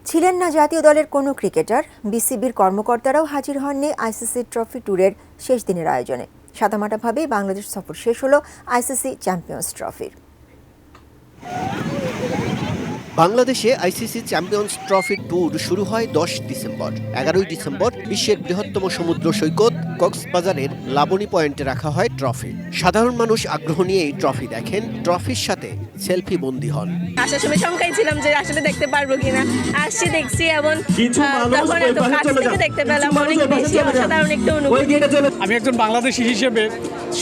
ছিলেন না জাতীয় দলের কোনো ক্রিকেটার, বিসিবির কর্মকর্তারাও হাজির হননি আইসিসি ট্রফি ট্যুরের শেষ দিনের আয়োজনে। সাদামাটাভাবেই বাংলাদেশ সফর শেষ হলো আইসিসি চ্যাম্পিয়ন্স ট্রফির। বাংলাদেশে আইসিসি চ্যাম্পিয়ন্স ট্রফি ট্যুর শুরু হয় 10 ডিসেম্বর। 11 ডিসেম্বর বিশ্বের বৃহত্তম সমুদ্র সৈকত কক্সবাজারের লাবণী পয়েন্টে রাখা হয় ট্রফি। সাধারণ মানুষ আগ্রহ নিয়ে এই ট্রফি দেখেন, ট্রফির সাথে সেলফি বন্দী হন। আসার সময় শঙ্কাই ছিলাম যে আসলে দেখতে পারবো কিনা, আসছি দেখছি এবং তখন এত কাছ থেকে দেখতে পেলাম, অনেক বেশি অসাধারণ একটা অনুভূতি। আমি একজন বাংলাদেশি হিসেবে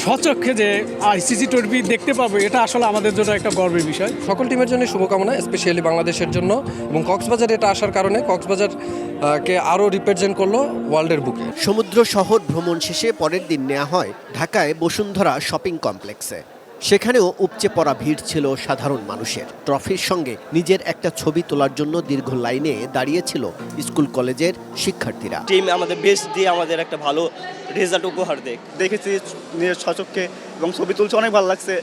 স্বচক্ষে যে আইসিসি ট্রফি দেখতে পাবো, এটা আসলে আমাদের জন্য একটা গর্বের বিষয়। সকল টিমের জন্য শুভকামনা, স্পেশালি বাংলাদেশের জন্য। এবং কক্সবাজার এটা আসার কারণে কক্সবাজার কে আরও রিপ্রেজেন্ট করলো ওয়ার্ল্ডের বুকে। সমুদ্র শহর ভ্রমণ শেষে পরের দিন নেওয়া হয় ঢাকায় বসুন্ধরা শপিং কমপ্লেক্সে। সেখানেও উপচে পড়া ভিড় ছিল সাধারণ মানুষের। ট্রফির সঙ্গে নিজের একটা ছবি তোলার জন্য দীর্ঘ লাইনে দাঁড়িয়েছিল স্কুল কলেজের শিক্ষার্থীরা। টিম আমাদের বেস্ট দিয়ে আমাদের একটা ভালো রেজাল্ট উপহার দেখেছি নিজের সচক্ষে এবং ছবি তুলছে, অনেক ভালো লাগছে।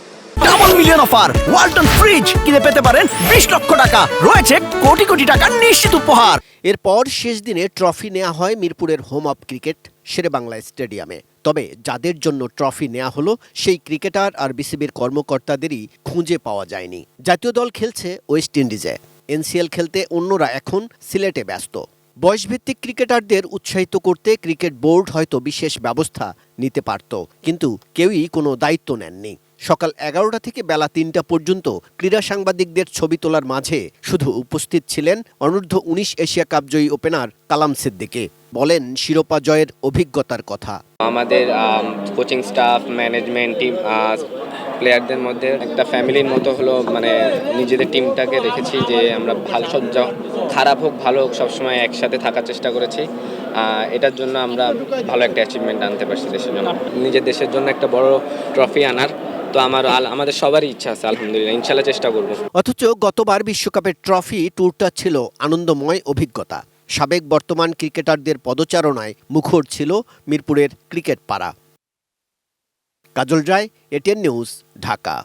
Double million offer Walton fridge কিনে পেতে পারেন 20 লক্ষ টাকা, রয়েছে কোটি কোটি টাকার নিশ্চিত উপহার। এরপর শেষ দিনে ট্রফি নেওয়া হয় মিরপুরের হোম অফ ক্রিকেট শেরেবাংলা স্টেডিয়ামে। তবে যাদের জন্য ট্রফি নেওয়া হলো সেই ক্রিকেটার আর বিসিবির কর্মকর্তাদেরই খুঁজে পাওয়া যায়নি। জাতীয় দল খেলছে ওয়েস্ট ইন্ডিজে, এনসিএল খেলতে অন্যরা এখন সিলেটে ব্যস্ত। বয়সভিত্তিক ক্রিকেটারদের উৎসাহিত করতে ক্রিকেট বোর্ড হয়তো বিশেষ ব্যবস্থা নিতে পারত, কিন্তু কেউই কোনো দায়িত্ব নেননি। সকাল 11টা থেকে বেলা 3টা পর্যন্ত ক্রীড়া সাংবাদিকদের ছবি তোলার মাঝে শুধু উপস্থিত ছিলেন অনূর্ধ্ব 19 এশিয়া কাপ জয়ী ওপেনার কালাম সিদ্দিকী। বলেন শিরোপা জয়ের অভিজ্ঞতার কথা। আমাদের কোচিং স্টাফ, ম্যানেজমেন্ট টিম, প্লেয়ারদের মধ্যে একটা ফ্যামিলির মতো হলো, মানে নিজেদের টিমটাকে দেখেছি যে আমরা ভালো, সব খারাপ হোক ভালো হোক সবসময় একসাথে থাকার চেষ্টা করেছি। এটার জন্য আমরা ভালো একটা অ্যাচিভমেন্ট আনতে পারছি দেশের জন্য, নিজের দেশের জন্য একটা বড় ট্রফি আনার। তো আমাদের সবারই ইচ্ছা আছে, আলহামদুলিল্লাহ ইনশাল্লাহ চেষ্টা করব। অথচ গতবার বিশ্বকাপের ট্রফি ট্যুরটা ছিল আনন্দময় অভিজ্ঞতা। সাবেক বর্তমান ক্রিকেটারদের পদচারণায় মুখর ছিল মিরপুরের ক্রিকেট পাড়া। কাজল রায়, এটিএন নিউজ, ঢাকা।